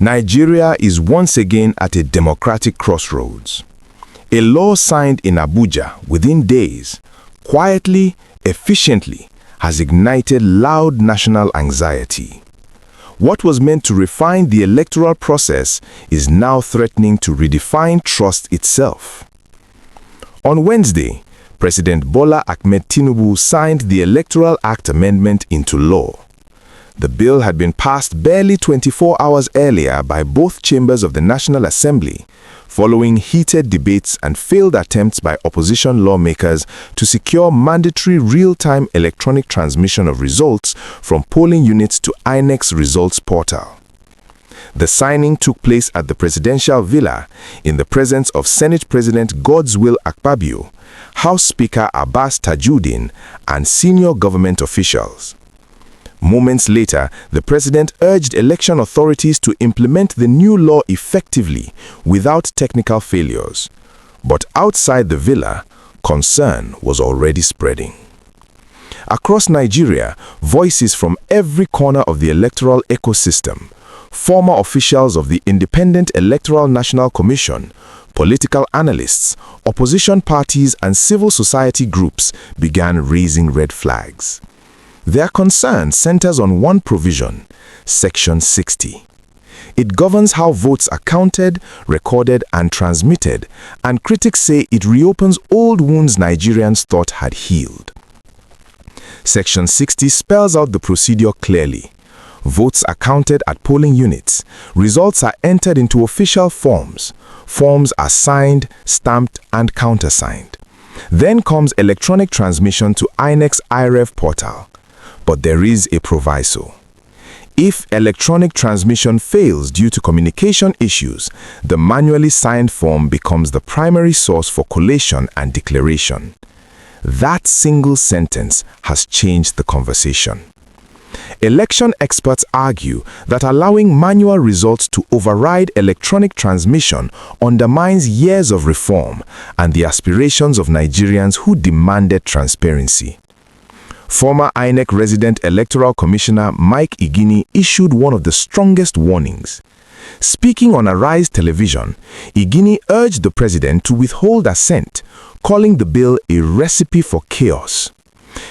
Nigeria is once again at a democratic crossroads. A law signed in Abuja within days, quietly, efficiently, has ignited loud national anxiety. What was meant to refine the electoral process is now threatening to redefine trust itself. On Wednesday, President Bola Ahmed Tinubu signed the Electoral Act Amendment into law. The bill had been passed barely 24 hours earlier by both chambers of the National Assembly, following heated debates and failed attempts by opposition lawmakers to secure mandatory real-time electronic transmission of results from polling units to INEC's results portal. The signing took place at the presidential villa in the presence of Senate President Godswill Akpabio, House Speaker Abbas Tajuddin, and senior government officials. Moments later, the president urged election authorities to implement the new law effectively without technical failures. But outside the villa, concern was already spreading. Across Nigeria, voices from every corner of the electoral ecosystem, former officials of the Independent Electoral National Commission, political analysts, opposition parties, and civil society groups began raising red flags. Their concern centers on one provision, Section 60. It governs how votes are counted, recorded, and transmitted, and critics say it reopens old wounds Nigerians thought had healed. Section 60 spells out the procedure clearly. Votes are counted at polling units. Results are entered into official forms. Forms are signed, stamped, and countersigned. Then comes electronic transmission to INEC IReV portal. But there is a proviso. If electronic transmission fails due to communication issues, the manually signed form becomes the primary source for collation and declaration. That single sentence has changed the conversation. Election experts argue that allowing manual results to override electronic transmission undermines years of reform and the aspirations of Nigerians who demanded transparency. Former INEC resident Electoral Commissioner Mike Igini issued one of the strongest warnings. Speaking on Arise Television, Igini urged the president to withhold assent, calling the bill a recipe for chaos.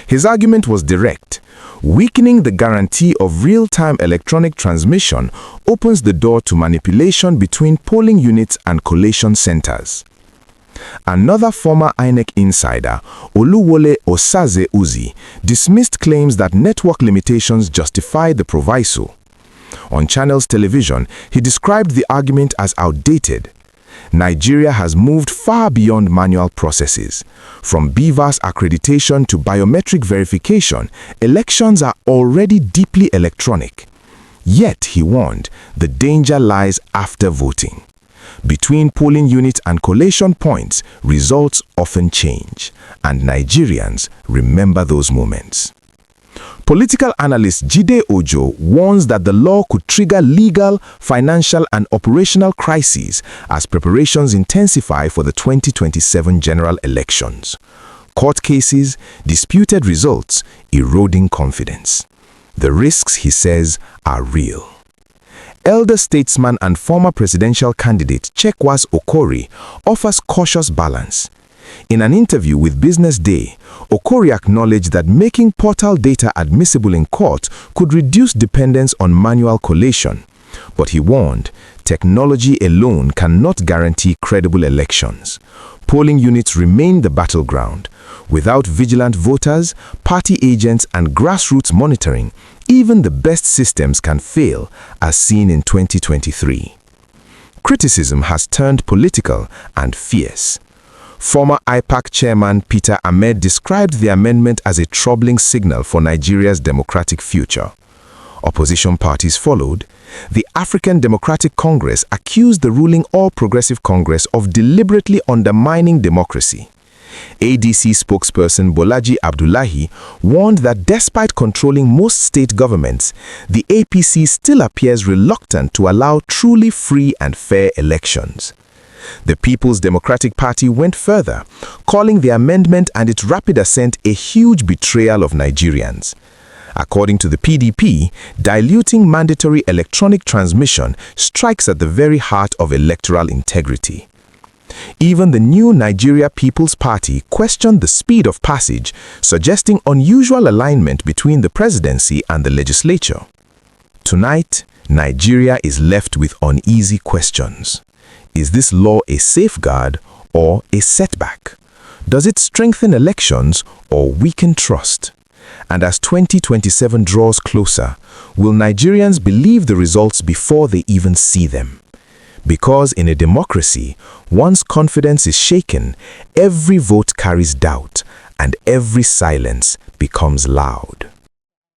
His argument was direct. Weakening the guarantee of real-time electronic transmission opens the door to manipulation between polling units and collation centers. Another former INEC insider, Oluwole Osaze Uzi, dismissed claims that network limitations justify the proviso. On Channels Television, he described the argument as outdated. Nigeria has moved far beyond manual processes. From BVAS accreditation to biometric verification, elections are already deeply electronic. Yet, he warned, the danger lies after voting. Between polling units and collation points, results often change, and Nigerians remember those moments. Political analyst Jide Ojo warns that the law could trigger legal, financial, and operational crises as preparations intensify for the 2027 general elections. Court cases, disputed results, eroding confidence. The risks, he says, are real. Elder statesman and former presidential candidate Chekwas Okori offers cautious balance. In an interview with Business Day, Okori acknowledged that making portal data admissible in court could reduce dependence on manual collation. But he warned, technology alone cannot guarantee credible elections. Polling units remain the battleground. Without vigilant voters, party agents, and grassroots monitoring, even the best systems can fail, as seen in 2023. Criticism has turned political and fierce. Former IPAC chairman Peter Ahmed described the amendment as a troubling signal for Nigeria's democratic future. Opposition parties followed. The African Democratic Congress accused the ruling All Progressive Congress of deliberately undermining democracy. ADC spokesperson Bolaji Abdullahi warned that despite controlling most state governments, the APC still appears reluctant to allow truly free and fair elections. The People's Democratic Party went further, calling the amendment and its rapid assent a huge betrayal of Nigerians. According to the PDP, diluting mandatory electronic transmission strikes at the very heart of electoral integrity. Even the new Nigeria People's Party questioned the speed of passage, suggesting unusual alignment between the presidency and the legislature. Tonight, Nigeria is left with uneasy questions. Is this law a safeguard or a setback? Does it strengthen elections or weaken trust? And as 2027 draws closer, will Nigerians believe the results before they even see them? Because in a democracy, once confidence is shaken, every vote carries doubt, and every silence becomes loud.